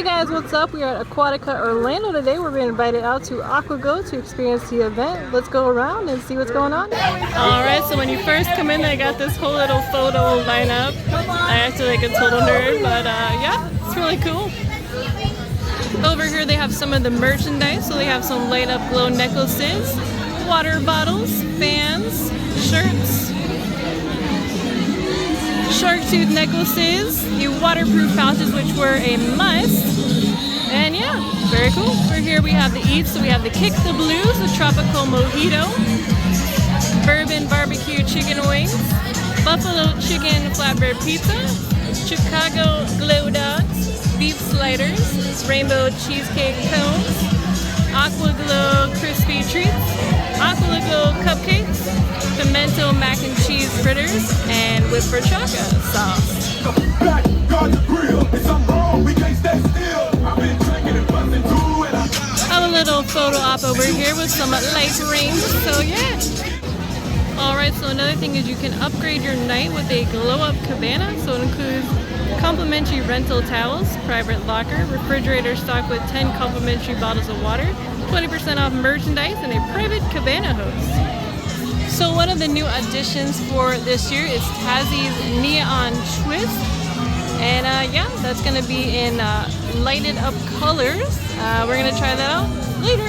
Hey guys, what's up? We are at Aquatica Orlando today. We're being invited out to AquaGlow to experience the event. Let's go around and see what's going on. Alright, so when you first come in, they got this whole little photo lineup. I acted like a total nerd, but yeah, it's really cool. Over here they have some of the merchandise. So they have some light up glow necklaces, water bottles, fans, shirts, shark tooth necklaces, the waterproof pouches which were a must, and yeah, very cool. Over here we have the eats, so we have the Kick the Blues, the tropical mojito, bourbon barbecue chicken wings, buffalo chicken flatbread pizza, Chicago glow dogs, beef sliders, rainbow cheesecake cones, AquaGlow crispy treats, AquaGlow cupcakes, pimento mac and cheese fritters, and whipped horchata sauce. I have a little photo op over here with some light rings, so yeah. Alright, so another thing is you can upgrade your night with a glow up cabana, so it includes complimentary rental towels, private locker, refrigerator stocked with 10 complimentary bottles of water, 20% off merchandise, and a private cabana host. So one of the new additions for this year is Tassie's Neon Twist. And yeah, that's going to be in lighted up colors. We're going to try that out later.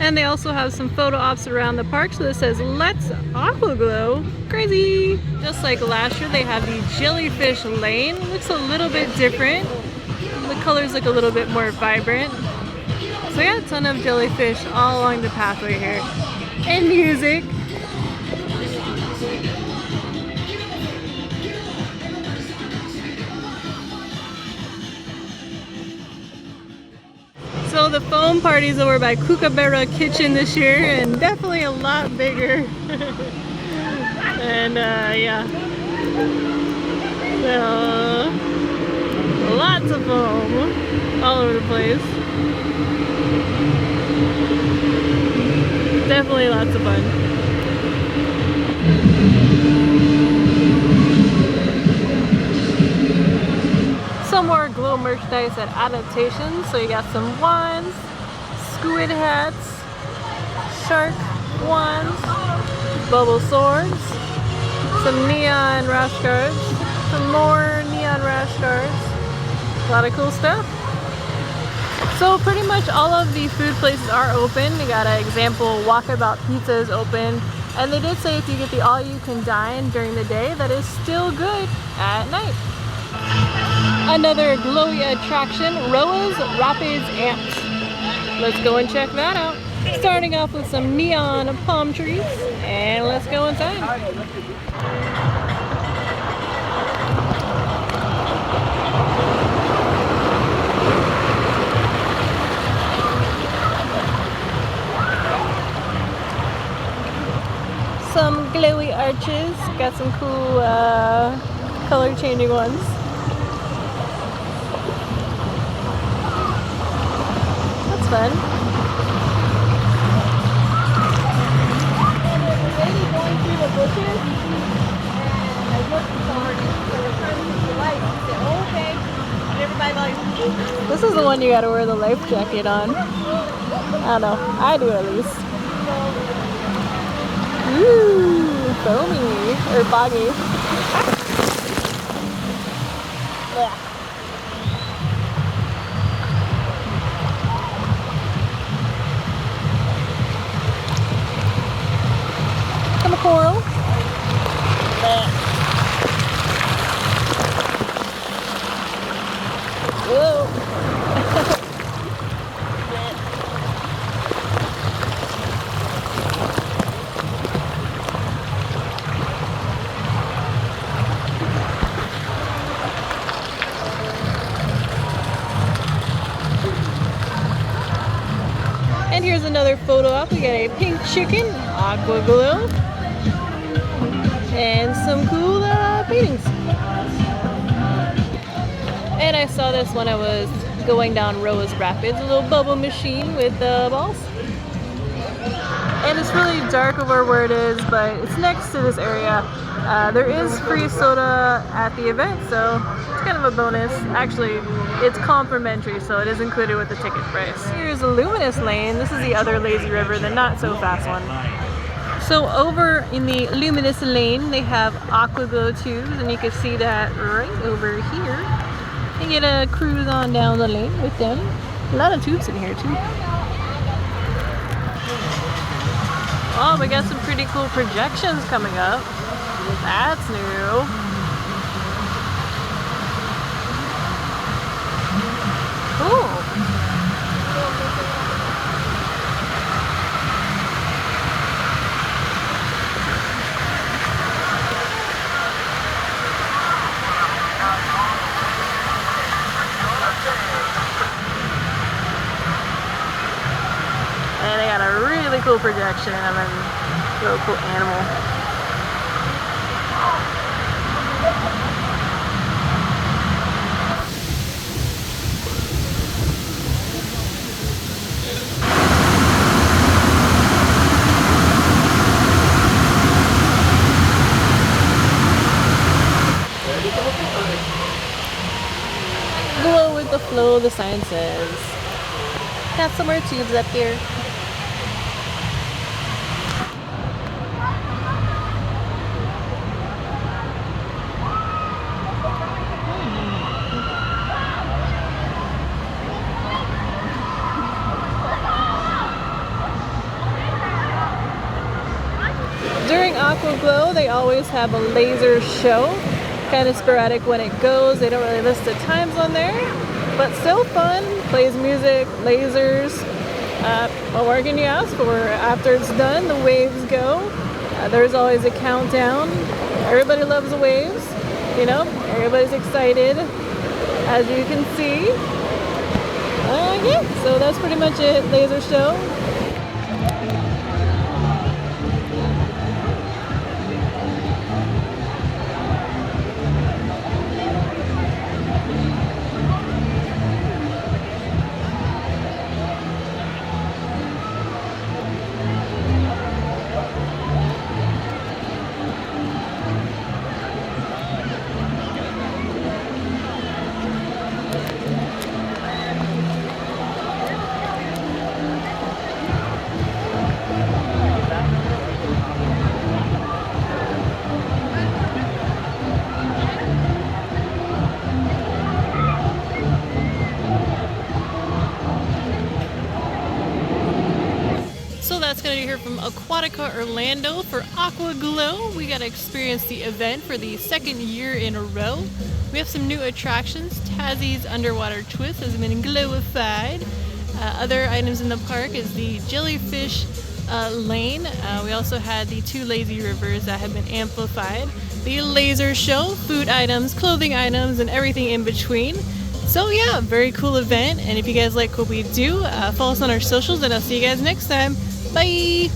And they also have some photo ops around the park, so this says "Let's AquaGlow." Crazy! Just like last year, they have the Jellyfish Lane. It looks a little bit different. The colors look a little bit more vibrant. So yeah, a ton of jellyfish all along the pathway here. And music. So the foam party's over by Kookaburra Kitchen this year, and definitely a lot bigger. And yeah, so lots of foam all over the place. Definitely lots of fun. Some more glow merchandise at Adaptations. So you got some wands, squid hats, shark wands, bubble swords, some neon rash guards, some more neon rash guards. A lot of cool stuff. So pretty much all of the food places are open. We got an example Walkabout Pizza is open. And they did say if you get the all-you-can-dine during the day, that is still good at night. Another glowy attraction, Roas Rapids Ant. Let's go and check that out. Starting off with some neon palm trees, and let's go inside. Some glowy arches, got some cool color changing ones. Fun. And there's a lady going through the bushes, and I looked for the person with the light. She said, "Oh, okay." And everybody like, this is the one you gotta wear the life jacket on. I don't know. I do at least. Ooh, foamy or boggy. another photo op. We got a pink chicken, AquaGlow, and some cool paintings. And I saw this when I was going down Roas Rapids, a little bubble machine with balls. And it's really dark over where it is, but it's next to this area. There is free soda at the event, so it's kind of a bonus. Actually, it's complimentary, so it is included with the ticket price. Here's a Luminous Lane. This is the other lazy river, the not so fast one. So over in the Luminous Lane, they have AquaGlow tubes, and you can see that right over here. You get a cruise on down the lane with them. A lot of tubes in here too. Oh, we got some pretty cool projections coming up. That's new. Cool. And they got a really cool projection of a really cool animal. Glow with the flow, the sign says. Got some more tubes up here. During AquaGlow, they always have a laser show. Kind of sporadic when it goes. They don't really list the times on there, but still fun. Plays music, lasers. What more can you ask for? After it's done, the waves go. There's always a countdown. Everybody loves the waves. You know, everybody's excited, as you can see. Yeah, so that's pretty much it. Laser show. So that's going to be here from Aquatica Orlando for AquaGlow. We got to experience the event for the second year in a row. We have some new attractions. Tassie's underwater twist has been glowified. Other items in the park is the jellyfish lane. We also had the two lazy rivers that have been amplified. The laser show, food items, clothing items, and everything in between. So yeah, very cool event. And if you guys like what we do, follow us on our socials, and I'll see you guys next time. Bye!